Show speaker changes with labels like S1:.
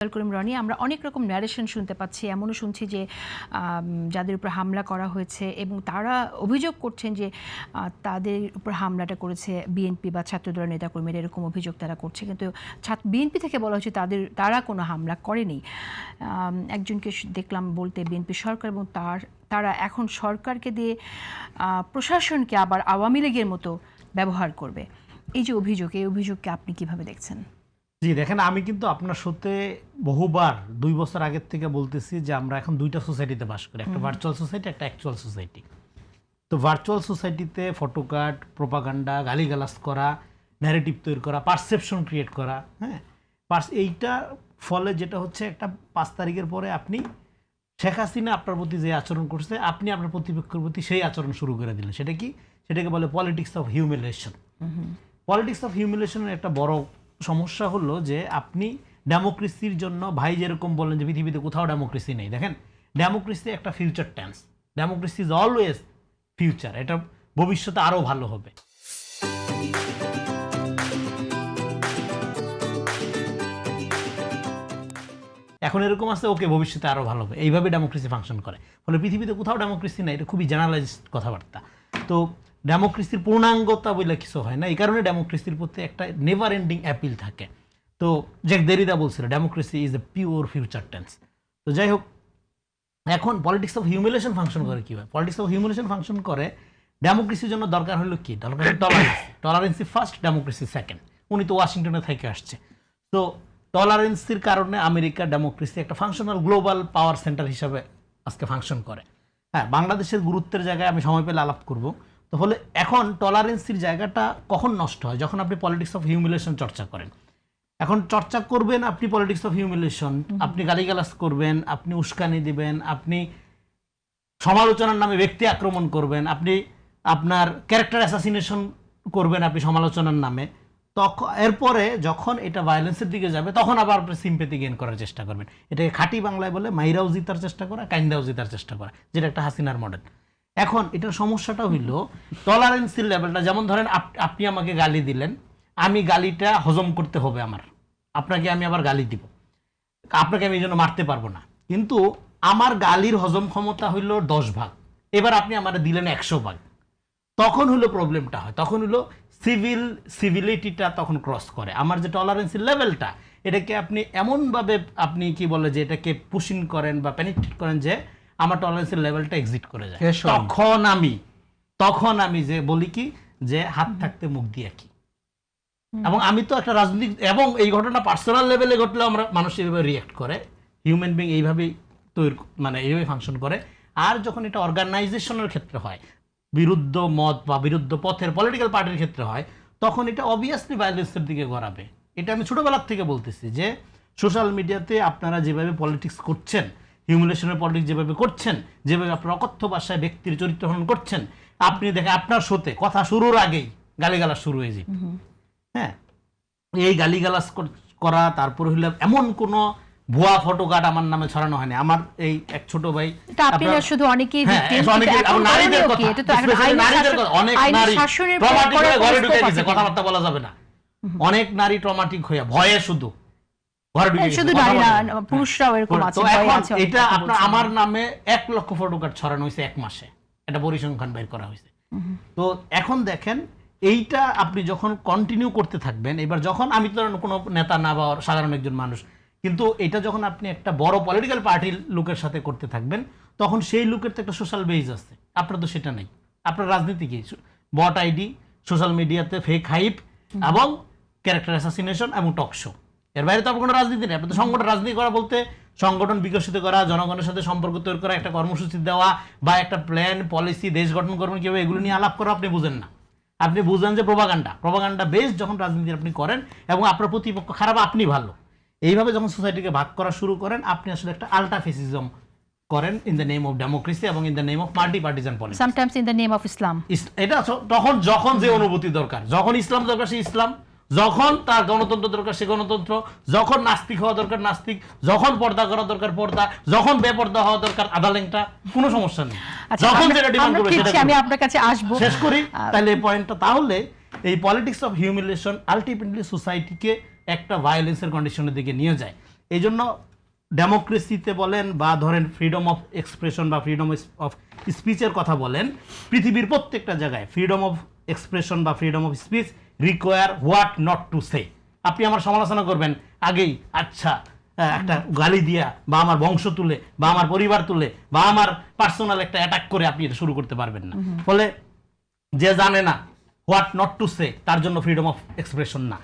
S1: করিম রনি, আমরা অনেক রকম ন্যারেশন শুনতে পাচ্ছি, এমনও শুনছি যে যাদের উপর হামলা করা হয়েছে এবং তারা অভিযোগ করছেন যে তাদের উপর হামলাটা করেছে বিএনপি বা ছাত্রদলের নেতাকর্মীরা, এরকম অভিযোগ তারা করছে। কিন্তু বিএনপি থেকে বলা হচ্ছে তারা কোনো হামলা করেনি। একজনকে দেখলাম বলতে বিএনপি সরকার এবং তারা এখন সরকারকে দিয়ে প্রশাসনকে আবার আওয়ামী লীগের মতো ব্যবহার করবে। এই যে অভিযোগ, এই অভিযোগকে আপনি কিভাবে দেখছেন?
S2: জি দেখেন, আমি কিন্তু আপনার সাথে বহুবার 2 বছর আগের থেকে বলতেছি যে আমরা এখন দুইটা সোসাইটিতে বাস করি, একটা ভার্চুয়াল সোসাইটি, একটা অ্যাকচুয়াল সোসাইটি। তো ভার্চুয়াল সোসাইটিতে ফটোকার্ড, প্রোপাগান্ডা, গালিগালাজ করা, ন্যারেটিভ তৈরি করা, পারসেপশন ক্রিয়েট করা, হ্যাঁ, এইটার ফলে যেটা হচ্ছে, একটা 5 তারিখের পরে আপনি শেখ হাসিনা আপনার প্রতি যে আচরণ করছে, আপনি আপনার প্রতিপক্ষের প্রতি সেই আচরণ শুরু করে দিলেন। সেটা কি? সেটাকে বলে politics of humiliation. Politics of হিউমিলিয়েশনের একটা বড় সমস্যা হলো যে আপনি ডেমোক্রেসির জন্য, ভাই যেরকম বললেন যে পৃথিবীতে কোথাও ডেমোক্রেসি নেই, দেখেন ডেমোক্রেসি একটা future tense. Democracy is always future, এটা ভবিষ্যতে আরও ভালো হবে। এখন এরকম আছে, ওকে ভবিষ্যতে আরও ভালো হবে, এইভাবে ডেমোক্রেসি ফাংশন করে। ফলে পৃথিবীতে কোথাও ডেমোক্রেসি নেই, এটা খুবই জেনারেলাইজড কথাবার্তা। তো ডেমোক্রেসির পূর্ণাঙ্গতা বলে কিছু হয় না, এই কারণে ডেমোক্রেসির প্রতি একটা নেভার এন্ডিং অ্যাপিল থাকে। তো জ্যাক দেরিদা বলছিল democracy is a pure future tense. তো যাই হোক, এখন পলিটিক্স অফ হিউমিলিয়েশন ফাংশন করে কীভাবে? পলিটিক্স অফ হিউমিলিয়েশন ফাংশন করে, ডেমোক্রেসির জন্য দরকার হলো কি? দরকার হলো টলারেন্সি ফার্স্ট, ডেমোক্রেসি সেকেন্ড। উনি তো ওয়াশিংটনে থেকে আসছে। তো টলারেন্সির কারণে আমেরিকা ডেমোক্রেসি একটা ফাংশনাল গ্লোবাল পাওয়ার সেন্টার হিসাবে আজকে ফাংশন করে। হ্যাঁ, বাংলাদেশের গুরুত্বের জায়গায় আমি সময় পেলে আলাপ করব। তো হলে এখন টলারেন্সির জায়গাটা কখন নষ্ট হয়? যখন আপনি পলিটিক্স অফ হিউমিলিয়েশন চর্চা করেন। এখন চর্চা করবেন আপনি পলিটিক্স অফ হিউমিলিয়েশন, আপনি গালিগালাজ করবেন, আপনি উস্কানি দিবেন, আপনি সমালোচনার নামে ব্যক্তি আক্রমণ করবেন, আপনি আপনার ক্যারেক্টার অ্যাসাসিনেশন করবেন আপনি সমালোচনার নামে। তখন এরপরে যখন এটা ভায়োলেন্সের দিকে যাবে, তখন আবার আপনি সিম্পেথি গেইন করার চেষ্টা করবেন। এটাকে খাঁটি বাংলায় বলে মাইরাও জিতার চেষ্টা করা, কাইন্দাও জিতার চেষ্টা করা, যেটা একটা হাসিনার মডেল। এখন এটার সমস্যাটা হইল টলারেন্সির লেভেলটা। যেমন ধরেন আপনি আমাকে গালি দিলেন, আমি গালিটা হজম করতে হবে আমার, আপনাকে আমি আবার গালি দিব, আপনাকে আমি এই জন্য মারতে পারবো না। কিন্তু আমার গালির হজম ক্ষমতা হইল 10 ভাগ, এবার আপনি আমার দিলেন 100 ভাগ। তখন হলো প্রবলেমটা হয়, তখন হলো সিভিলিটিটা তখন ক্রস করে। আমার যে টলারেন্সির লেভেলটা, এটাকে আপনি এমনভাবে আপনি কি বলে যে এটাকে পুশিং করেন বা পেনিট্রেট করেন যে আমার টলারেন্সের লেভেলটা এক্সিট করে যায়। তখন আমি যে বলি কি, যে হাত থাকতে মুখ দিয়ে কি। এবং আমি তো একটা রাজনৈতিক, এবং এই ঘটনা পার্সোনাল লেভেলে ঘটলেও আমরা মানুষ এইভাবে রিয়েক্ট করে, হিউম্যান বিং এইভাবেই তৈরি, মানে এইভাবে ফাংশন করে। আর যখন এটা অর্গানাইজেশনের ক্ষেত্রে হয়, বিরুদ্ধ মত বা বিরুদ্ধ পথের পলিটিক্যাল পার্টির ক্ষেত্রে হয়, তখন এটা অবভিয়াসলি ভায়োলেন্সের দিকে গড়াবে। এটা আমি ছোটবেলার থেকে বলতেছি যে সোশ্যাল মিডিয়াতে আপনারা যেভাবে পলিটিক্স করছেন, হিউমিলিয়েশনের পলিটিক্স যেভাবে করছেন, যেভাবে আপনার অকথ্য ভাষায় ব্যক্তির চরিত্র হনন করছেন, আপনি দেখেন আপনার শোতে কথা শুরুর আগেই গালিগালাজ শুরু হয়ে যায়। হ্যাঁ, এই গালিগালাজ করা, তারপর হইলে এমন কোন ভুয়া ফটোকার্ড আমার নামে ছড়ানো হয়নি। আমার এই এক ছোট ভাই,
S1: শুধু অনেকেই
S2: কথাবার্তা বলা যাবে না, অনেক নারী ট্রমাটিক হইয়া ভয়ে শুধু এটা আপনার আমার নামে 1 লক্ষ ফটোকার্ড ছড়ানো হয়েছে 1 মাসে, এটা পরিসংখ্যান বের করা হয়েছে। তো এখন দেখেন, এইটা আপনি যখন কন্টিনিউ করতে থাকবেন, এবার যখন আমি তো কোনো নেতা না বা সাধারণ একজন মানুষ, কিন্তু এটা যখন আপনি একটা বড় পলিটিক্যাল পার্টির লোকের সাথে করতে থাকবেন, তখন সেই লোকের তো একটা সোশ্যাল বেজ আছে, আপনার তো সেটা নেই। আপনার রাজনীতি কি? বট আইডি, সোশ্যাল মিডিয়াতে ফেক হাইপ এবং ক্যারেক্টার অ্যাসাসিনেশন এবং টক শো। এর বাইরে তো আপনার কোনো রাজনীতি নেই। আপনার তো সংগঠন রাজনীতি করা বলতে সংগঠন বিকশিত করা, জনগণের সাথে সম্পর্ক তৈরি করা, একটা কর্মসূচি দেওয়া বা একটা প্ল্যান পলিসি, দেশ গঠন করবেন কীভাবে, এগুলো নিয়ে আলাপ করা আপনি বুঝেন না। আপনি বুঝেন যে প্রোপাগান্ডা বেস যখন রাজনীতি আপনি করেন এবং আপনার প্রতিপক্ষ খারাপ, আপনি ভালো, এইভাবে যখন সোসাইটিকে ভাগ করা শুরু করেন, আপনি আসলে একটা আল্টা ফেসিজম করেন in the name of democracy এবং in the name of partisan politics,
S1: sometimes in the name of Islam.
S2: এটা যখন যে অনুভূতি দরকার, যখন ইসলাম দরকার সে ইসলাম, যখন তার গণতন্ত্র দরকার সে গণতন্ত্র, যখন নাস্তিক হওয়া দরকার নাস্তিক, যখন পর্দা করা দরকার পর্দা, যখন বেপর্দা হওয়া দরকার আদালেংটা, কোনো সমস্যা নেই। যখন যেটা ডিমান্ড করবে সেটা আমি আপনার কাছে আসবো। শেষ করি তাহলে এই পয়েন্টটা। তাহলে এই পলিটিক্স অফ হিউমিলিয়েশন আলটিমেটলি সোসাইটিকে একটা ভায়োলেন্সের কন্ডিশনের দিকে নিয়ে যায়। এই জন্য ডেমোক্রেসিতে বলেন বা ধরেন ফ্রিডম অফ এক্সপ্রেশন বা ফ্রিডম অফ স্পিচের কথা বলেন, পৃথিবীর প্রত্যেকটা জায়গায় ফ্রিডম অফ এক্সপ্রেশন বা freedom of speech require what not to say. আপনি আমার সমালোচনা করবেন আগেই আচ্ছা একটা গালি দিয়া বা আমার বংশ তুলে বা আমার পরিবার তুলে বা আমার পার্সোনাল একটা অ্যাটাক করে আপনি এটা শুরু করতে পারবেন না। ফলে যে জানে না হোয়াট নট টু সে তার জন্য ফ্রিডম অফ এক্সপ্রেশন না।